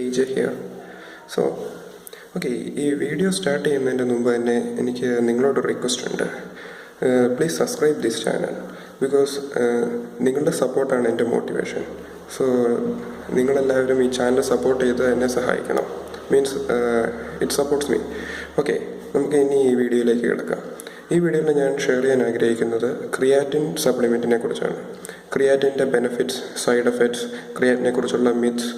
AJ here. So, okay, ഈ video start ചെയ്യുന്നതിൻ്റെ മുമ്പ് തന്നെ എനിക്ക് നിങ്ങളോടൊരു റിക്വസ്റ്റ് ഉണ്ട്. Please subscribe this channel because നിങ്ങളുടെ സപ്പോർട്ടാണ് എൻ്റെ മോട്ടിവേഷൻ. സോ നിങ്ങളെല്ലാവരും ഈ ചാനൽ സപ്പോർട്ട് ചെയ്ത് എന്നെ സഹായിക്കണം. Means it supports me. Okay, നമുക്ക് ഇനി ഈ വീഡിയോയിലേക്ക് കിടക്കാം. ഈ വീഡിയോയിൽ ഞാൻ ഷെയർ ചെയ്യാൻ ആഗ്രഹിക്കുന്നത് ക്രിയാറ്റിൻ സപ്ലിമെൻറ്റിനെ കുറിച്ചാണ്. ക്രിയാറ്റിൻ്റെ ബെനിഫിറ്റ്സ്, സൈഡ് എഫക്ട്സ്, ക്രിയാറ്റിനെ കുറിച്ചുള്ള മിത്സ്,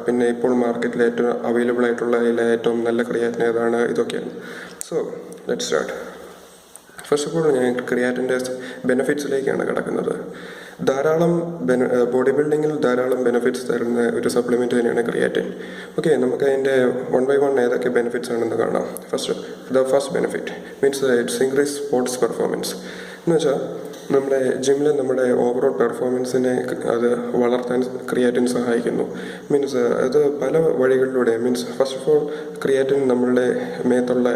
പിന്നെ ഇപ്പോൾ മാർക്കറ്റിൽ ഏറ്റവും അവൈലബിൾ ആയിട്ടുള്ള ഏറ്റവും നല്ല ക്രിയാറ്റിൻ ഏതാണ്, ഇതൊക്കെയാണ്. So let's start. First of all ഞാൻ ക്രിയാറ്റിൻ്റെ ബെനിഫിറ്റ്സിലേക്കാണ് കിടക്കുന്നത്. ധാരാളം ബോഡി ബിൽഡിങ്ങിൽ ധാരാളം ബെനിഫിറ്റ്സ് തരുന്ന ഒരു സപ്ലിമെൻറ്റ് തന്നെയാണ് ക്രിയാറ്റിൻ. ഓക്കെ, നമുക്ക് അതിൻ്റെ വൺ ബൈ വൺ ഏതൊക്കെ ബെനിഫിറ്റ്സ് ആണെന്ന് കാണാം. First benefit means it's increase sports performance. എന്ന് വെച്ചാൽ നമ്മുടെ ജിമ്മിൽ നമ്മുടെ ഓവറോൾ പെർഫോമൻസിനെ അത് വളർത്താൻ ക്രിയാറ്റിൻ സഹായിക്കുന്നു. മീൻസ് അത് പല വഴികളിലൂടെ. Means first of all creatine നമ്മളുടെ മേത്തുള്ള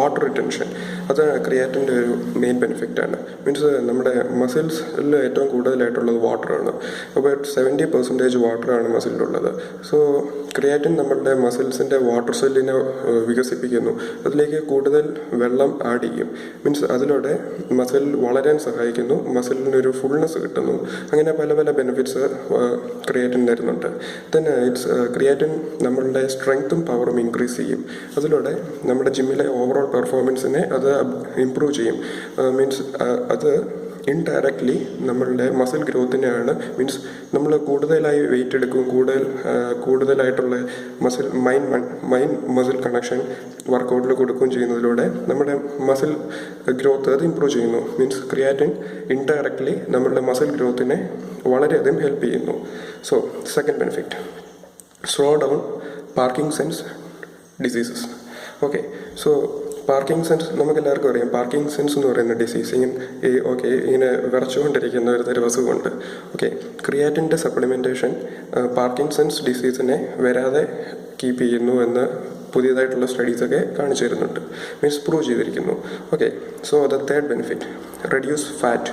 വാട്ടർ റിറ്റൻഷൻ, അത് ക്രിയാറ്റിൻ്റെ ഒരു മെയിൻ ബെനിഫിറ്റാണ്. മീൻസ് നമ്മുടെ മസിൽസിൽ ഏറ്റവും കൂടുതലായിട്ടുള്ളത് വാട്ടറാണ്. അബൌട്ട് 70% വാട്ടറാണ് മസിലിലുള്ളത്. സോ ക്രിയാറ്റിൻ നമ്മളുടെ മസിൽസിൻ്റെ വാട്ടർ സെല്ലിനെ വികസിപ്പിക്കുന്നു. അതിലേക്ക് കൂടുതൽ വെള്ളം ആഡ് ചെയ്യും. മീൻസ് അതിലൂടെ മസിൽ വളരാൻ സഹായിക്കുന്നു, മസിലിനൊരു ഫുൾനെസ് കിട്ടുന്നു. അങ്ങനെ പല പല ബെനിഫിറ്റ്സ് ക്രിയാറ്റിൻ തരുന്നുണ്ട്. തന്നെ ക്രിയാറ്റിൻ നമ്മളുടെ സ്ട്രെങ്ത്തും പവറും ഇൻക്രീസ് ചെയ്യും. അതിലൂടെ നമ്മുടെ ജിമ്മിലെ ഓവറോൾ പെർഫോമൻസിനെ അത് ഇംപ്രൂവ് ചെയ്യും. മീൻസ് അത് ഇൻഡയറക്ട്ലി നമ്മളുടെ മസിൽ ഗ്രോത്തിനെയാണ്. മീൻസ് നമ്മൾ കൂടുതലായി വെയിറ്റ് എടുക്കും, കൂടുതലായിട്ടുള്ള മസിൽ കണക്ഷൻ വർക്കൗട്ടിൽ കൊടുക്കുകയും ചെയ്യുന്നതിലൂടെ നമ്മുടെ മസിൽ ഗ്രോത്ത് അത് ഇംപ്രൂവ് ചെയ്യുന്നു. മീൻസ് ക്രിയാറ്റിൻ ഇൻഡയറക്ട്ലി നമ്മളുടെ മസിൽ ഗ്രോത്തിനെ വളരെയധികം ഹെൽപ്പ് ചെയ്യുന്നു. So second benefit, slow down Parkinson's diseases. Okay, so Parkinson's നമുക്കെല്ലാവർക്കും അറിയാം. പാർക്കിൻസൺസ് എന്ന് പറയുന്ന ഡിസീസ് ഇങ്ങനെ വിറച്ചുകൊണ്ടിരിക്കുന്ന ഒരു തരം അസുഖമുണ്ട്. ഓക്കെ, ക്രിയാറ്റിൻ്റെ സപ്ലിമെൻറ്റേഷൻ പാർക്കിൻസൺസ് ഡിസീസിനെ വരാതെ കീപ്പ് ചെയ്യുന്നു എന്ന് പുതിയതായിട്ടുള്ള സ്റ്റഡീസൊക്കെ കാണിച്ചു തരുന്നുണ്ട്. മീൻസ് പ്രൂവ് ചെയ്തിരിക്കുന്നു. Okay, so the third benefit, reduce fat.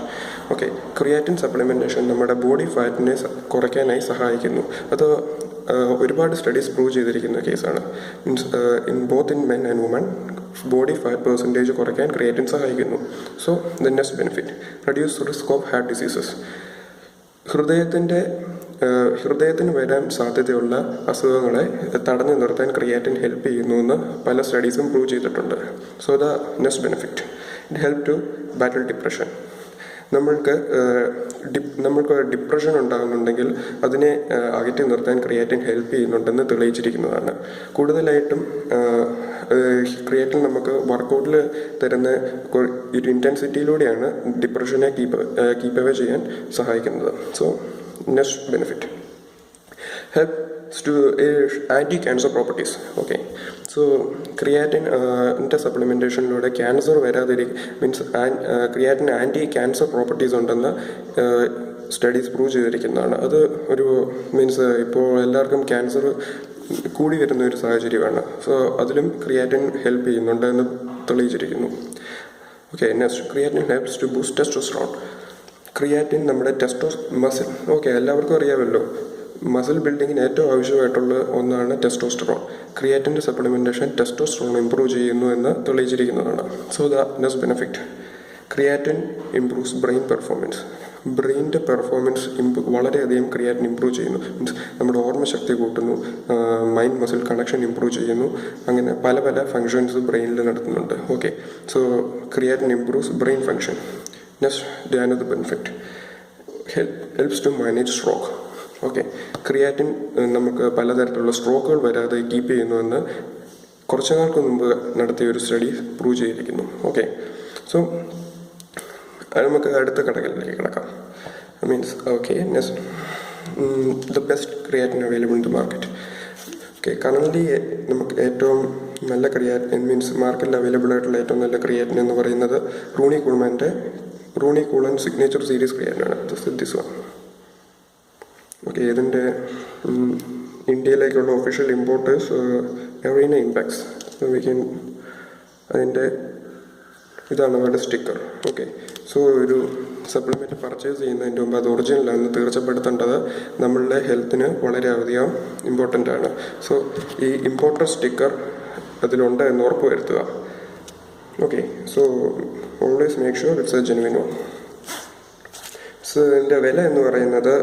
Okay, creatine supplementation നമ്മുടെ ബോഡി ഫാറ്റിനെ കുറയ്ക്കാനായി സഹായിക്കുന്നു. അത് ഒരുപാട് സ്റ്റഡീസ് പ്രൂവ് ചെയ്തിരിക്കുന്ന കേസാണ്. Means in men and woman body fat percentage കുറയ്ക്കാൻ ക്രിയാറ്റിൻ സഹായിക്കുന്നു. So the next benefit, reduce risk of heart diseases. ഹൃദയത്തിന് വരാൻ സാധ്യതയുള്ള അസുഖങ്ങളെ തടഞ്ഞു നിർത്താൻ ക്രിയാറ്റിൻ ഹെൽപ്പ് ചെയ്യുന്നു എന്ന് പല സ്റ്റഡീസും പ്രൂവ് ചെയ്തിട്ടുണ്ട്. So the next benefit, it help to battle depression. നമ്മൾക്ക് ഡിപ്രഷൻ ഉണ്ടാകുന്നുണ്ടെങ്കിൽ അതിനെ അകറ്റി നിർത്താൻ ക്രിയാറ്റിൻ ഹെൽപ്പ് ചെയ്യുന്നുണ്ടെന്ന് തെളിയിച്ചിരിക്കുന്നതാണ്. കൂടുതലായിട്ടും ക്രിയാറ്റിൻ നമുക്ക് വർക്കൗട്ടിൽ തരുന്ന ഒരു ഇൻറ്റൻസിറ്റിയിലൂടെയാണ് ഡിപ്രഷനെ കീപ്പ് അവേ ചെയ്യാൻ സഹായിക്കുന്നത്. So next benefit, helps to anti-cancer properties. Okay, so ക്രിയാറ്റിൻ്റെ സപ്ലിമെൻറ്റേഷനിലൂടെ ക്യാൻസർ വരാതിരിക്കും. മീൻസ് ക്രിയാറ്റിന് ആൻറ്റി പ്രോപ്പർട്ടീസ് ഉണ്ടെന്ന് സ്റ്റഡീസ് പ്രൂവ് ചെയ്തിരിക്കുന്നതാണ്. അത് ഒരു മീൻസ് ഇപ്പോൾ എല്ലാവർക്കും ക്യാൻസർ കൂടി വരുന്ന ഒരു സാഹചര്യമാണ്. സോ അതിലും ക്രിയാറ്റിൻ ഹെൽപ്പ് ചെയ്യുന്നുണ്ട് എന്ന് തെളിയിച്ചിരിക്കുന്നു. Okay, next, creatine helps to boost testosterone. Creatine നമ്മുടെ മസിൽ, ഓക്കെ, എല്ലാവർക്കും അറിയാമല്ലോ, മസിൽ ബിൽഡിങ്ങിന് ഏറ്റവും ആവശ്യമായിട്ടുള്ള ഒന്നാണ് ടെസ്റ്റോസ്റ്ററോൺ. ക്രിയാറ്റിൻ്റെ സപ്ലിമെൻറ്റേഷൻ ടെസ്റ്റോസ്റ്ററോൺ ഇംപ്രൂവ് ചെയ്യുന്നു എന്ന് തെളിയിച്ചിരിക്കുന്നതാണ്. So the next benefit, creatine improves brain performance. ബ്രെയിനിൻ്റെ പെർഫോമൻസ് വളരെയധികം ക്രിയാറ്റിൻ ഇംപ്രൂവ് ചെയ്യുന്നു. മീൻസ് നമ്മുടെ ഓർമ്മശക്തി കൂട്ടുന്നു, മൈൻഡ് മസിൽ കണക്ഷൻ ഇംപ്രൂവ് ചെയ്യുന്നു. അങ്ങനെ പല പല ഫങ്ഷൻസ് ബ്രെയിനിൽ നടത്തുന്നുണ്ട്. Okay, so creatine improves brain function. Next another benefit, helps to manage stroke. Okay, creatine നമുക്ക് പലതരത്തിലുള്ള സ്ട്രോക്കുകൾ വരാതെ കീപ്പ് ചെയ്യുന്നുവെന്ന് കുറച്ചു നാൾക്ക് മുമ്പ് നടത്തിയ ഒരു സ്റ്റഡി പ്രൂവ് ചെയ്തിരിക്കുന്നു. ഓക്കെ, സോ നമുക്ക് അടുത്ത ഘടകത്തിലേക്ക് കിടക്കാം. Means okay, next, the best creatine available in the market. Okay, currently നമുക്ക് ഏറ്റവും നല്ല ക്രിയാറ്റിൻ മീൻസ് മാർക്കറ്റിൽ അവൈലബിൾ ആയിട്ടുള്ള ഏറ്റവും നല്ല ക്രിയാറ്റിൻ എന്ന് പറയുന്നത് റൂണി കൂളൻ സിഗ്നേച്ചർ സീരീസ് ക്രിയാറ്റിനാണ്. This one. ഓക്കെ, ഇതിൻ്റെ ഇന്ത്യയിലേക്കുള്ള ഒഫീഷ്യൽ ഇമ്പോർട്ടേഴ്സ് എവറീന ഇമ്പാക്സ്. അതിൻ്റെ ഇതാണ് അവരുടെ സ്റ്റിക്കർ. ഓക്കെ, സോ ഒരു സപ്ലിമെൻറ്റ് പർച്ചേസ് ചെയ്യുന്നതിന് മുമ്പ് അത് ഒറിജിനലാണെന്ന് തീർച്ചപ്പെടുത്തേണ്ടത് നമ്മളുടെ ഹെൽത്തിന് വളരെയധികം ഇമ്പോർട്ടൻ്റ് ആണ്. സോ ഈ ഇമ്പോർട്ടർ സ്റ്റിക്കർ അതിലുണ്ട് എന്ന് ഉറപ്പ് വരുത്തുക. Okay, so always make sure it's A genuine one. So ഇതിൻ്റെ വില എന്ന് പറയുന്നത്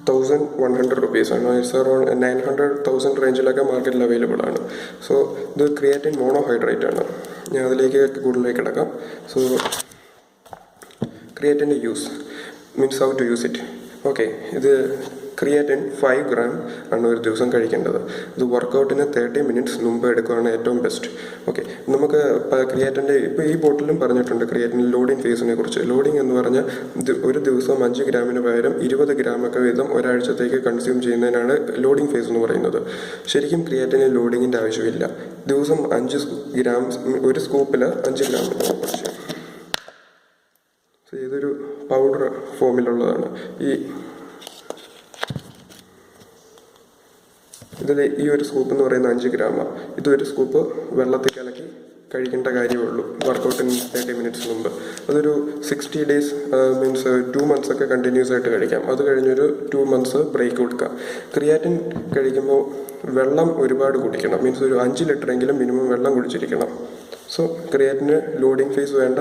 1100 റുപ്പീസാണ്. ഇറ്റ്സ് അറൗണ്ട് 900,000 റേഞ്ചിലൊക്കെ മാർക്കറ്റിൽ അവൈലബിൾ ആണ്. സോ ഇത് ക്രിയാറ്റിൻ മോണോഹൈഡ്രേറ്റ് ആണ്. ഞാൻ അതിലേക്ക് കൂടുതലേക്ക് കിടക്കാം. സോ ക്രിയാറ്റിൻ്റെ use means how to use it. Okay, ഇത് ക്രിയാറ്റിൻ 5 ഗ്രാം ആണ് ഒരു ദിവസം കഴിക്കേണ്ടത്. ഇത് വർക്കൗട്ടിന് 30 മിനിറ്റ്സ് മുമ്പ് എടുക്കുകയാണ് ഏറ്റവും ബെസ്റ്റ്. ഓക്കെ, നമുക്ക് ക്രിയാറ്റിൻ്റെ ഇപ്പോൾ ഈ ബോട്ടിലും പറഞ്ഞിട്ടുണ്ട് ക്രിയാറ്റിൻ ലോഡിംഗ് ഫേസിനെ കുറിച്ച്. ലോഡിംഗ് എന്ന് പറഞ്ഞാൽ ഒരു ദിവസം 5 ഗ്രാമിന് പകരം 20 ഗ്രാമൊക്കെ വീതം ഒരാഴ്ചത്തേക്ക് കൺസ്യൂം ചെയ്യുന്നതിനാണ് ലോഡിംഗ് ഫേസ് എന്ന് പറയുന്നത്. ശരിക്കും ക്രിയാറ്റിന് ലോഡിങ്ങിൻ്റെ ആവശ്യമില്ല. ദിവസം 5 ഗ്രാം, ഒരു സ്കൂപ്പിൽ 5 ഗ്രാം കുറച്ച്. ഇതൊരു പൗഡർ ഫോമിലുള്ളതാണ്. ഇതിൽ ഈ ഒരു സ്കൂപ്പ് എന്ന് പറയുന്നത് 5 ഗ്രാമാണ്. ഇതൊരു സ്കൂപ്പ് വെള്ളത്തിൽ കലക്കി കഴിക്കേണ്ട കാര്യമുള്ളൂ വർക്കൗട്ടിന് 30 മിനിറ്റ്സ് മുമ്പ്. അതൊരു 60 ഡേയ്സ് മീൻസ് 2 months ഒക്കെ കണ്ടിന്യൂസ് ആയിട്ട് കഴിക്കാം. അത് കഴിഞ്ഞൊരു 2 months ബ്രേക്ക് കൊടുക്കാം. ക്രിയാറ്റിൻ കഴിക്കുമ്പോൾ വെള്ളം ഒരുപാട് കുടിക്കണം. മീൻസ് ഒരു 5 ലിറ്ററെങ്കിലും മിനിമം വെള്ളം കുടിച്ചിരിക്കണം. സോ ക്രിയാറ്റിന് ലോഡിംഗ് ഫേസ് വേണ്ട.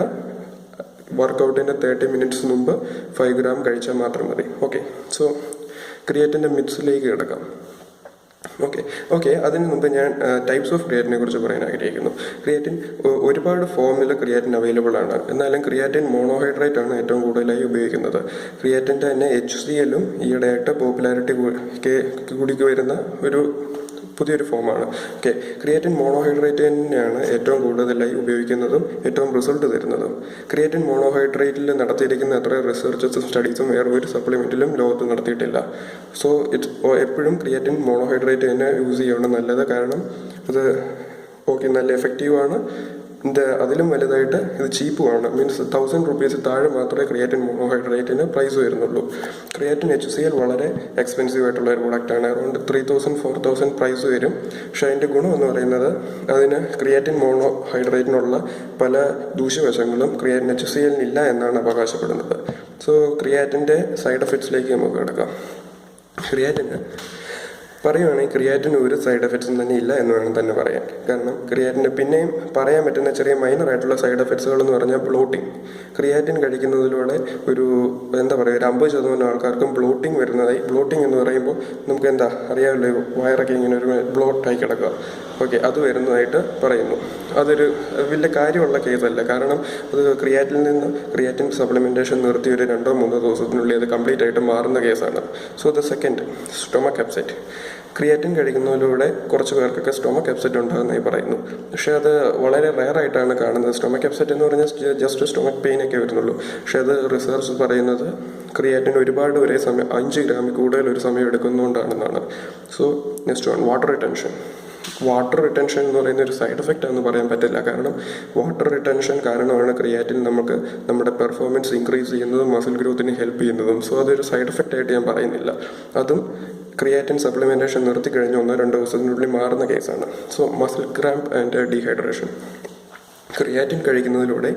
വർക്കൗട്ടിൻ്റെ 30 മിനിറ്റ്സ് മുമ്പ് 5 ഗ്രാം കഴിച്ചാൽ മാത്രം മതി. ഓക്കെ, സോ ക്രിയാറ്റിൻ്റെ മിത്സിലേക്ക് കിടക്കാം. ഓക്കെ, അതിന് മുമ്പ് ഞാൻ ടൈപ്സ് ഓഫ് ക്രിയാറ്റിനെ കുറിച്ച് പറയാൻ ആഗ്രഹിക്കുന്നു. ക്രിയാറ്റിൻ ഒരുപാട് ഫോമിൽ ക്രിയാറ്റിൻ അവൈലബിൾ ആണ്. എന്നാലും ക്രിയാറ്റിൻ മോണോഹൈഡ്രേറ്റ് ആണ് ഏറ്റവും കൂടുതലായി ഉപയോഗിക്കുന്നത്. ക്രിയാറ്റിൻ്റെ തന്നെ HCLഉം ഈയിടെയായിട്ട് പോപ്പുലാരിറ്റി കൂടി വരുന്ന ഒരു പുതിയൊരു ഫോമാണ്. ഓക്കെ, ക്രിയാറ്റിൻ മോണോഹൈഡ്രേറ്റ് തന്നെയാണ് ഏറ്റവും കൂടുതലായി ഉപയോഗിക്കുന്നതും ഏറ്റവും റിസൾട്ട് തരുന്നതും. ക്രിയാറ്റിൻ മോണോഹൈഡ്രേറ്റിൽ നടത്തിയിരിക്കുന്ന അത്ര റിസർച്ചസും സ്റ്റഡീസും വേറെ ഒരു സപ്ലിമെൻറ്റിലും ലോകത്ത് നടത്തിയിട്ടില്ല. സോ എപ്പോഴും ക്രിയാറ്റിൻ മോണോഹൈഡ്രേറ്റ് തന്നെ യൂസ് ചെയ്യണം നല്ലത്. കാരണം അത് നല്ല എഫക്റ്റീവാണ്. അതിലും വലുതായിട്ട് ഇത് ചീപ്പുമാണ്. മീൻസ് 1000 റുപ്പീസ് താഴെ മാത്രമേ ക്രിയാറ്റിൻ മോണോഹൈഡ്രേറ്റിന് പ്രൈസ് വരുന്നുള്ളൂ. ക്രിയാറ്റിൻ HCL വളരെ എക്സ്പെൻസീവ് ആയിട്ടുള്ള ഒരു പ്രൊഡക്റ്റാണ്. അറൗണ്ട് 3000-4000 പ്രൈസ് വരും. പക്ഷെ അതിൻ്റെ ഗുണം എന്ന് പറയുന്നത് അതിന് ക്രിയാറ്റിൻ മോണോഹൈഡ്രേറ്റിനുള്ള പല ദൂഷ്യവശങ്ങളും ക്രിയാറ്റിൻ HCLനില്ല എന്നാണ് അവകാശപ്പെടുന്നത്. സോ ക്രിയാറ്റിൻ്റെ സൈഡ് എഫക്ട്സിലേക്ക് നമുക്ക് കിടക്കാം. പറയുകയാണെങ്കിൽ ക്രിയാറ്റിന് ഒരു സൈഡ് എഫക്ട്സും തന്നെ ഇല്ല എന്ന് വേണം തന്നെ പറയാൻ. കാരണം ക്രിയാറ്റിന് പിന്നെയും പറയാൻ പറ്റുന്ന ചെറിയ മൈനറായിട്ടുള്ള സൈഡ് എഫക്ട്സുകൾ എന്ന് പറഞ്ഞാൽ ബ്ലോട്ടിങ്. ക്രിയാറ്റിൻ കഴിക്കുന്നതിലൂടെ ഒരു 50% ആൾക്കാർക്കും ബ്ലോട്ടിങ് വരുന്നതായി. ബ്ലോട്ടിങ് എന്ന് പറയുമ്പോൾ നമുക്ക് അറിയാമല്ലോ, വയറൊക്കെ ഇങ്ങനെ ഒരു ബ്ലോട്ടായി കിടക്കുക. ഓക്കെ, അത് വരുന്നതായിട്ട് പറയുന്നു. അതൊരു വലിയ കാര്യമുള്ള കേസല്ല. കാരണം അത് ക്രിയാറ്റിൻ സപ്ലിമെൻറ്റേഷൻ നിർത്തി ഒരു 2-3 ദിവസത്തിനുള്ളിൽ അത് കംപ്ലീറ്റ് ആയിട്ട് മാറുന്ന കേസാണ്. So the second, stomach upset. Creatine കഴിക്കുന്നതിലൂടെ കുറച്ച് പേർക്കൊക്കെ സ്റ്റൊമക്ക് അപ്സെറ്റ് ഉണ്ടാകുന്നതായി പറയുന്നു. പക്ഷേ അത് വളരെ റെയറായിട്ടാണ് കാണുന്നത്. സ്റ്റൊമക്ക് അപ്സെറ്റ് എന്ന് പറഞ്ഞാൽ ജസ്റ്റ് സ്റ്റൊമക്ക് പെയിൻ ഒക്കെ വരുന്നുള്ളൂ. പക്ഷേ അത് റിസർച്ച് പറയുന്നത് ക്രിയാറ്റിൻ ഒരുപാട് ഒരേ സമയം 5 ഗ്രാമിൽ കൂടുതൽ ഒരു സമയം എടുക്കുന്നതുകൊണ്ടാണെന്നാണ്. So next one, water retention. Water retention എന്ന് പറയുന്ന ഒരു സൈഡ് എഫക്റ്റ് ആണെന്ന് പറയാൻ പറ്റില്ല. കാരണം വാട്ടർ റിട്ടൻഷൻ കാരണമാണ് ക്രിയാറ്റിൻ നമുക്ക് നമ്മുടെ പെർഫോമൻസ് ഇൻക്രീസ് ചെയ്യുന്നതും മസിൽ ഗ്രോത്തിന് ഹെൽപ്പ് ചെയ്യുന്നതും. സോ അതൊരു സൈഡ് എഫക്റ്റ് ആയിട്ട് ഞാൻ പറയുന്നില്ല. അതും ക്രിയാറ്റിൻ സപ്ലിമെൻറ്റേഷൻ നിർത്തി കഴിഞ്ഞ് 1-2 ദിവസത്തിനുള്ളിൽ മാറുന്ന കേസാണ്. So muscle cramp and dehydration. Creatine കഴിക്കുന്നതിലൂടെ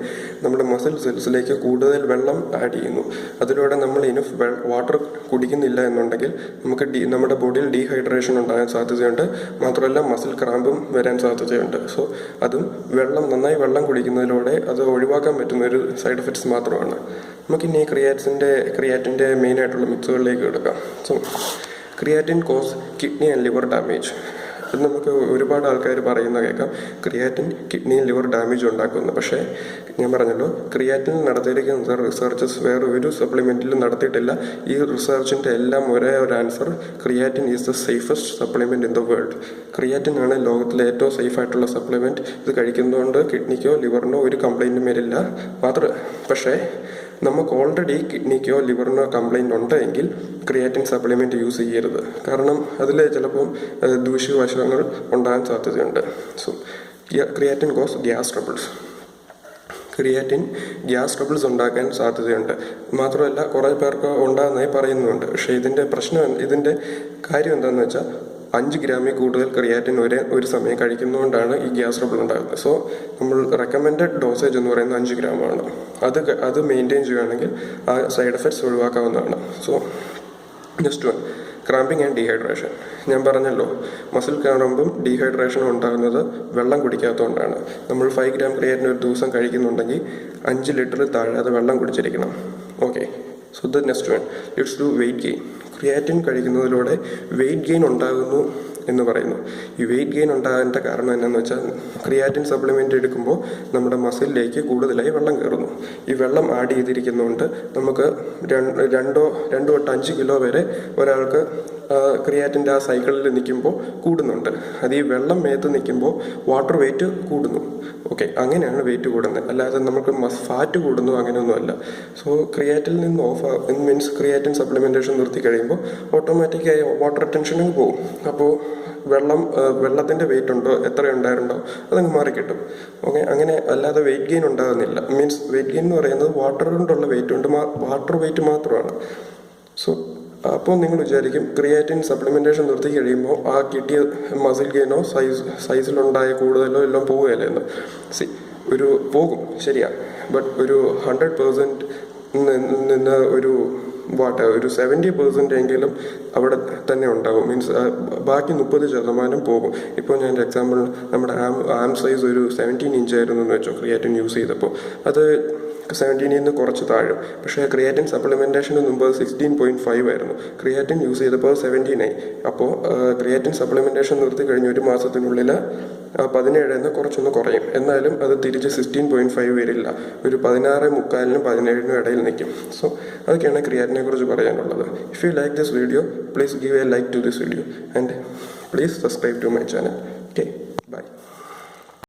നമ്മുടെ മസിൽ സെൽസിലേക്ക് കൂടുതൽ വെള്ളം ആഡ് ചെയ്യുന്നു. അതിലൂടെ നമ്മൾ ഇനഫ് വാട്ടർ കുടിക്കുന്നില്ല എന്നുണ്ടെങ്കിൽ നമുക്ക് നമ്മുടെ ബോഡിയിൽ ഡീഹൈഡ്രേഷൻ ഉണ്ടാകാൻ സാധ്യതയുണ്ട്. മാത്രമല്ല മസിൽ ക്രാമ്പും വരാൻ സാധ്യതയുണ്ട്. സോ അതും നന്നായി വെള്ളം കുടിക്കുന്നതിലൂടെ അത് ഒഴിവാക്കാൻ പറ്റുന്ന ഒരു സൈഡ് എഫക്ട്സ് മാത്രമാണ്. നമുക്കിനി ക്രിയാറ്റിൻ്റെ മെയിനായിട്ടുള്ള മിക്സുകളിലേക്ക് എടുക്കാം. So creatine cause kidney and liver damage. അത് നമുക്ക് ഒരുപാട് ആൾക്കാർ പറയുന്ന കേൾക്കാം, ക്രിയാറ്റിൻ കിഡ്നിയും ലിവർ ഡാമേജ് ഉണ്ടാക്കുന്നു. പക്ഷേ ഞാൻ പറഞ്ഞല്ലോ, ക്രിയാറ്റിൻ നടത്തിയിരിക്കുന്ന റിസർച്ചസ് വേറെ ഒരു സപ്ലിമെൻറ്റിലും നടത്തിയിട്ടില്ല. ഈ റിസർച്ചിൻ്റെ എല്ലാം ഒരേ ഒരു answer, creatine is the safest supplement in the world. Creatine ആണ് ലോകത്തിലെ ഏറ്റവും സേഫായിട്ടുള്ള സപ്ലിമെൻറ്റ്. ഇത് കഴിക്കുന്നതുകൊണ്ട് കിഡ്നിക്കോ ലിവറിനോ ഒരു കംപ്ലൈൻറ്റും വരില്ല. പക്ഷേ നമുക്ക് ഓൾറെഡി കിഡ്നിക്കോ ലിവറിനോ കംപ്ലൈൻറ്റ് ഉണ്ടെങ്കിൽ ക്രിയാറ്റിൻ സപ്ലിമെൻറ്റ് യൂസ് ചെയ്യരുത്. കാരണം അതിൽ ചിലപ്പം ദൂഷ്യവശങ്ങൾ ഉണ്ടാകാൻ സാധ്യതയുണ്ട്. So creatine cause gas troubles. Creatine gas troubles ഉണ്ടാക്കാൻ സാധ്യതയുണ്ട്. മാത്രമല്ല കുറേ പേർക്ക് ഉണ്ടാകുന്നതായി പറയുന്നുണ്ട്. പക്ഷേ ഇതിൻ്റെ കാര്യം എന്താണെന്ന് വെച്ചാൽ 5 ഗ്രാമിൽ കൂടുതൽ ക്രിയാറ്റിൻ ഒരു സമയം കഴിക്കുന്നതുകൊണ്ടാണ് ഈ ഗ്യാസ് ട്രബിൾ ഉണ്ടാകുന്നത്. സോ നമ്മൾ റെക്കമെൻഡഡ് ഡോസേജ് എന്ന് പറയുന്നത് 5 ഗ്രാമാണ്. അത് മെയിൻറ്റെയിൻ ചെയ്യുകയാണെങ്കിൽ ആ സൈഡ് എഫക്ട്സ് ഒഴിവാക്കാവുന്നതാണ്. So next one, cramping and dehydration. ഞാൻ പറഞ്ഞല്ലോ, മസിൽ ക്രാമ്പും ഡീഹൈഡ്രേഷനും ഉണ്ടാകുന്നത് വെള്ളം കുടിക്കാത്തതുകൊണ്ടാണ്. നമ്മൾ 5 ഗ്രാം ക്രിയാറ്റിൻ ഒരു ദിവസം കഴിക്കുന്നുണ്ടെങ്കിൽ 5 ലിറ്റർ താഴെ അത് വെള്ളം കുടിച്ചിരിക്കണം. Okay, so the next one, let's do weight gain. Creatine കഴിക്കുന്നതിലൂടെ വെയിറ്റ് ഗെയിൻ ഉണ്ടാകുന്നു എന്ന് പറയുന്നു. ഈ വെയിറ്റ് ഗെയിൻ ഉണ്ടാകേണ്ട കാരണം എന്താണെന്ന് വെച്ചാൽ, ക്രിയാറ്റിൻ സപ്ലിമെൻ്റ് എടുക്കുമ്പോൾ നമ്മുടെ മസിലിലേക്ക് കൂടുതലായി വെള്ളം കയറുന്നു. ഈ വെള്ളം ആഡ് ചെയ്തിരിക്കുന്നതുകൊണ്ട് നമുക്ക് 2 തൊട്ട് 5 കിലോ വരെ ഒരാൾക്ക് ക്രിയാറ്റിൻ്റെ ആ സൈക്കിളിൽ നിൽക്കുമ്പോൾ കൂടുന്നുണ്ട്. അത് ഈ വെള്ളം മേത്ത് നിൽക്കുമ്പോൾ വാട്ടർ വെയിറ്റ് കൂടുന്നു. ഓക്കെ, അങ്ങനെയാണ് വെയിറ്റ് കൂടുന്നത്, അല്ലാതെ നമുക്ക് ഫാറ്റ് കൂടുന്നു അങ്ങനെയൊന്നുമല്ല. സോ ക്രിയാറ്റിൽ നിന്ന് മീൻസ് ക്രിയാറ്റിൻ സപ്ലിമെൻറ്റേഷൻ നിർത്തി കഴിയുമ്പോൾ ഓട്ടോമാറ്റിക്കായി വാട്ടർ ടെൻഷനും പോകും. അപ്പോൾ വെള്ളത്തിൻ്റെ വെയിറ്റ് ഉണ്ടോ, എത്ര ഉണ്ടായിരുന്നോ അതങ്ങ് മാറിക്കിട്ടും. ഓക്കെ, അങ്ങനെ അല്ലാതെ വെയിറ്റ് ഗെയിൻ ഉണ്ടാകുന്നില്ല. മീൻസ് വെയിറ്റ് ഗെയിൻ എന്ന് പറയുന്നത് വാട്ടർ കൊണ്ടുള്ള വാട്ടർ വെയിറ്റ് മാത്രമാണ്. സോ അപ്പോൾ നിങ്ങൾ വിചാരിക്കും ക്രിയാറ്റിൻ സപ്ലിമെൻറ്റേഷൻ നിർത്തി കഴിയുമ്പോൾ ആ കിട്ടിയ മസിൽ ഗെയിനോ സൈസിലുണ്ടായ കൂടുതലോ എല്ലാം പോവുകയല്ലേ എന്ന്. പോകും, ശരിയാണ്. ബട്ട് ഒരു 100% നിന്ന് ഒരു 70% എങ്കിലും അവിടെ തന്നെ ഉണ്ടാകും. മീൻസ് ബാക്കി 30% പോകും. ഇപ്പോൾ ഞാൻ എക്സാമ്പിൾ, നമ്മുടെ ആം സൈസ് ഒരു 17 ഇഞ്ച് ആയിരുന്നു എന്ന് വെച്ചോ ക്രിയാറ്റിൻ യൂസ് ചെയ്തപ്പോൾ. അത് 17 നിന്ന് കുറച്ച് താഴും. പക്ഷേ ക്രിയാറ്റിൻ സപ്ലിമെൻറ്റേഷന് മുമ്പ് 16.5 ആയിരുന്നു. ക്രിയാറ്റിൻ യൂസ് ചെയ്തപ്പോൾ 17 ആയി. അപ്പോൾ ക്രിയാറ്റിൻ സപ്ലിമെൻറ്റേഷൻ നിർത്തി കഴിഞ്ഞ് ഒരു മാസത്തിനുള്ളിൽ 17 കുറച്ചൊന്ന് കുറയും. എന്നാലും അത് തിരിച്ച് 16.5 വരില്ല. ഒരു 16.25-നും 17-നും ഇടയിൽ നിൽക്കും. സോ അതൊക്കെയാണ് ക്രിയാറ്റിനെ കുറിച്ച് പറയാനുള്ളത്. If you like this video, please give a like to this video and please subscribe to my channel. Okay, by.